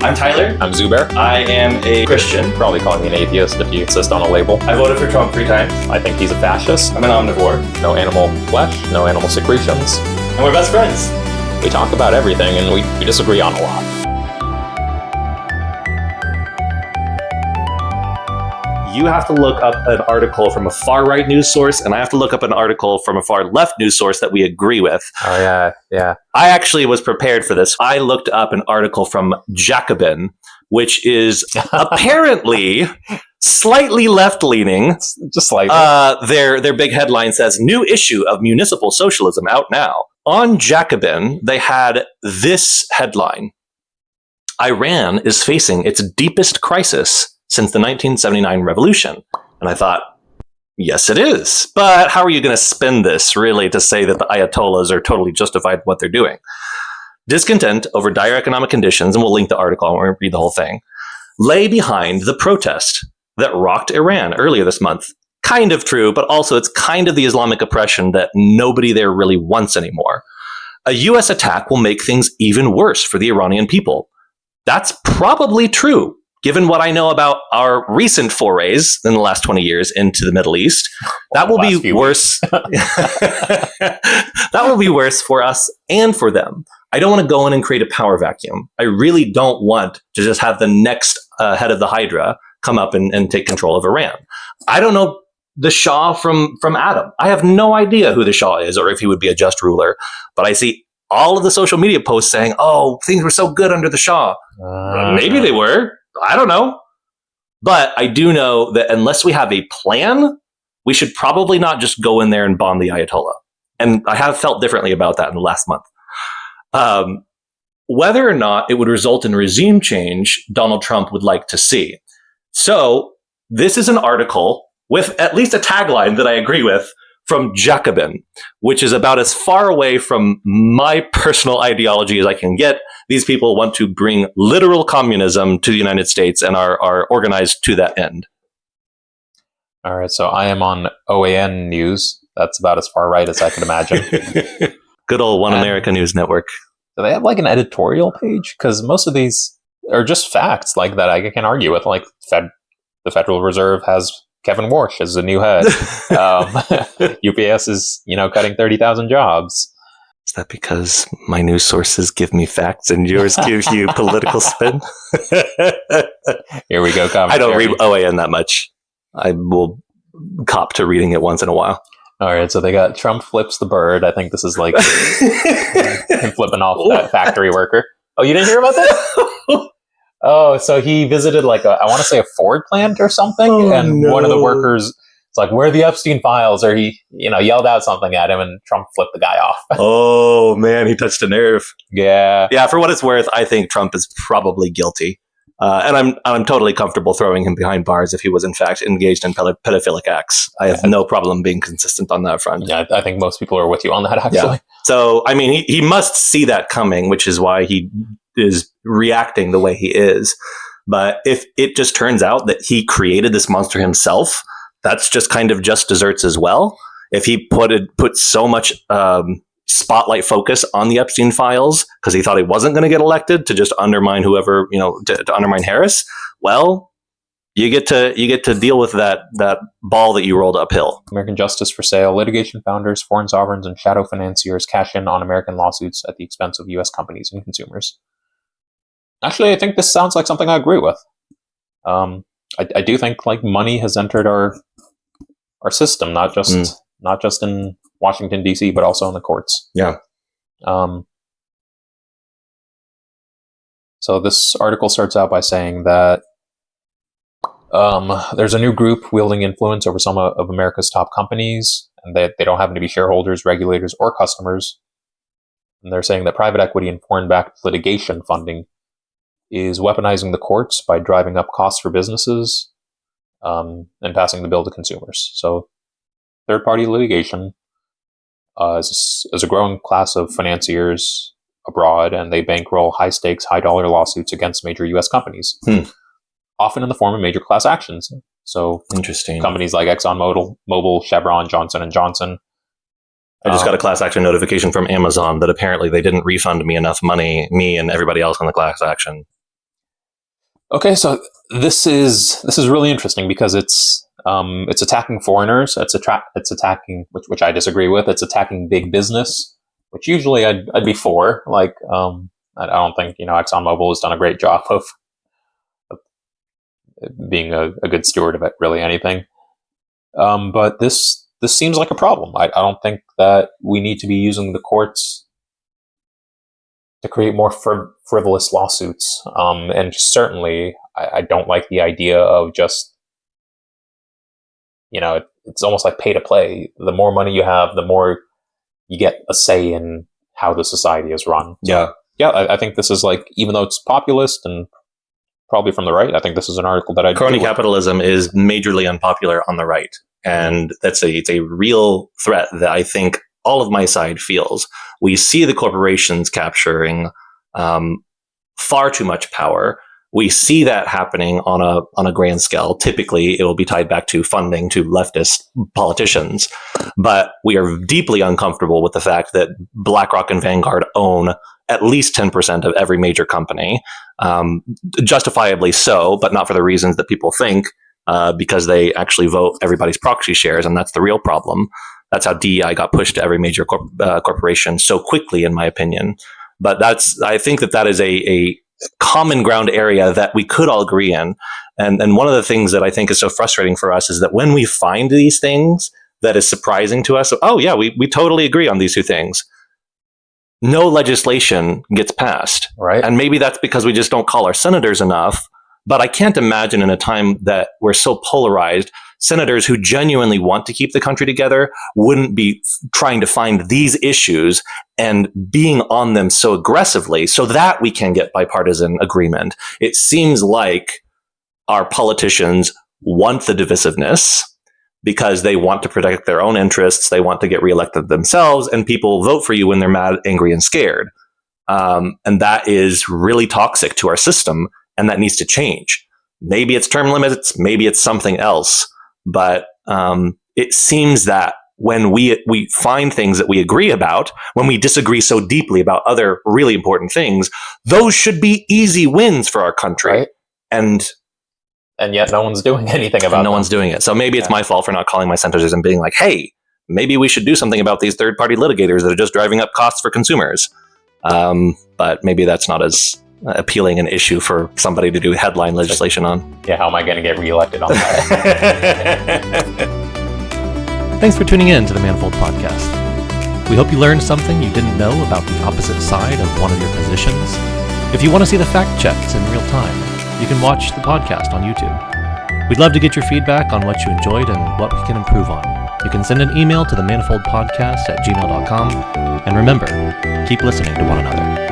I'm Tyler. I'm Zubair. I am a Christian. Probably calling me an atheist if you insist on a label. I voted for Trump 3 times. I think he's a fascist. I'm an omnivore. No animal flesh, no animal secretions. And we're best friends. We talk about everything and we disagree on a lot. You have to look up an article from a far-right news source, and I have to look up an article from a far-left news source that we agree with. Oh, yeah. I actually was prepared for this. I looked up an article from Jacobin, which is apparently slightly left-leaning. Just slightly. Their big headline says, "New issue of municipal socialism out now." On Jacobin, they had this headline: Iran is facing its deepest crisis since the 1979 revolution. And I thought, yes, it is. But how are you going to spin this, really, to say that the Ayatollahs are totally justified in what they're doing? Discontent over dire economic conditions, and we'll link the article, I won't read the whole thing, lay behind the protest that rocked Iran earlier this month. Kind of true, but also it's kind of the Islamic oppression that nobody there really wants anymore. A U.S. attack will make things even worse for the Iranian people. That's probably true, given what I know about our recent forays in the last 20 years into the Middle East. That will be worse. That will be worse for us and for them. I don't want to go in and create a power vacuum. I really don't want to just have the next head of the Hydra come up and take control of Iran. I don't know the Shah from Adam. I have no idea who the Shah is or if he would be a just ruler, but I see all of the social media posts saying, oh, things were so good under the Shah. Maybe they were. I don't know. But I do know that unless we have a plan, we should probably not just go in there and bomb the Ayatollah. And I have felt differently about that in the last month. Whether or not it would result in regime change, Donald Trump would like to see. So this is an article with at least a tagline that I agree with from Jacobin, which is about as far away from my personal ideology as I can get. These people want to bring literal communism to the United States and are organized to that end. All right, so I am on OAN News. That's about as far right as I could imagine. Good old One America News Network. Do they have like an editorial page? Because most of these are just facts like that I can argue with. Like the Federal Reserve has Kevin Warsh as the new head. UPS is, cutting 30,000 jobs. Is that because my news sources give me facts and yours gives you political spin? Here we go. I don't read OAN that much. I will cop to reading it once in a while. All right, so they got Trump flips the bird. I think this is like him flipping off that factory worker. Oh, you didn't hear about that? Oh, so he visited I want to say a Ford plant or something, one of the workers, it's like, where are the Epstein files? Or he, yelled out something at him, and Trump flipped the guy off. Oh man, he touched a nerve. Yeah. For what it's worth, I think Trump is probably guilty, and I'm totally comfortable throwing him behind bars if he was in fact engaged in pedophilic acts. I have no problem being consistent on that front. Yeah, I think most people are with you on that, actually. Yeah. So, I mean, he must see that coming, which is why he is reacting the way he is. But if it just turns out that he created this monster himself, that's just kind of just desserts as well. If he put so much spotlight focus on the Epstein files because he thought he wasn't going to get elected to just undermine whoever, to undermine Harris, well, you get to deal with that ball that you rolled uphill. American Justice for Sale. Litigation founders, foreign sovereigns, and shadow financiers cash in on American lawsuits at the expense of U.S. companies and consumers. Actually, I think this sounds like something I agree with. I do think money has entered our system, not just in Washington, D.C., but also in the courts. Yeah. So this article starts out by saying that there's a new group wielding influence over some of America's top companies, and they don't happen to be shareholders, regulators, or customers. And they're saying that private equity and foreign-backed litigation funding is weaponizing the courts by driving up costs for businesses and passing the bill to consumers. So third-party litigation is a growing class of financiers abroad, and they bankroll high-stakes, high-dollar lawsuits against major U.S. companies, often in the form of major class actions. So interesting. Companies like ExxonMobil, Chevron, Johnson & Johnson. I just got a class action notification from Amazon that apparently they didn't refund me enough money, me and everybody else on the class action. Okay, so this is really interesting because it's attacking foreigners. It's attacking, which I disagree with. It's attacking big business, which usually I'd be for. Like, I don't think ExxonMobil has done a great job of being a good steward of it, really anything. But this seems like a problem. I don't think that we need to be using the courts to create more frivolous lawsuits. And certainly, I don't like the idea of just, it's almost like pay to play. The more money you have, the more you get a say in how the society is run. So, I think this is like, even though it's populist and probably from the right, I think this is an article that crony capitalism is majorly unpopular on the right. And it's a real threat that I think all of my side feels. We see the corporations capturing far too much power. We see that happening on a grand scale. Typically, it will be tied back to funding to leftist politicians. But we are deeply uncomfortable with the fact that BlackRock and Vanguard own at least 10% of every major company, justifiably so, but not for the reasons that people think, because they actually vote everybody's proxy shares, and that's the real problem. That's how DEI got pushed to every major corporation so quickly, in my opinion. But I think that is a common ground area that we could all agree in. And one of the things that I think is so frustrating for us is that when we find these things that is surprising to us, oh yeah, we totally agree on these two things, no legislation gets passed. Right. And maybe that's because we just don't call our senators enough. But I can't imagine in a time that we're so polarized, senators who genuinely want to keep the country together wouldn't be trying to find these issues and being on them so aggressively so that we can get bipartisan agreement. It seems like our politicians want the divisiveness because they want to protect their own interests. They want to get reelected themselves, and people vote for you when they're mad, angry, and scared. And that is really toxic to our system, and that needs to change. Maybe it's term limits, maybe it's something else. But it seems that when we find things that we agree about, when we disagree so deeply about other really important things, those should be easy wins for our country. Right. And yet no one's doing anything about it. No one's doing it. So maybe it's my fault for not calling my senators and being like, hey, maybe we should do something about these third-party litigators that are just driving up costs for consumers. But maybe that's not as appealing an issue for somebody to do headline legislation on. Yeah, how am I going to get reelected on that? Thanks for tuning in to the Manifold Podcast. We hope you learned something you didn't know about the opposite side of one of your positions. If you want to see the fact checks in real time, you can watch the podcast on YouTube. We'd love to get your feedback on what you enjoyed and what we can improve on. You can send an email to themanifoldpodcast@gmail.com. And remember, keep listening to one another.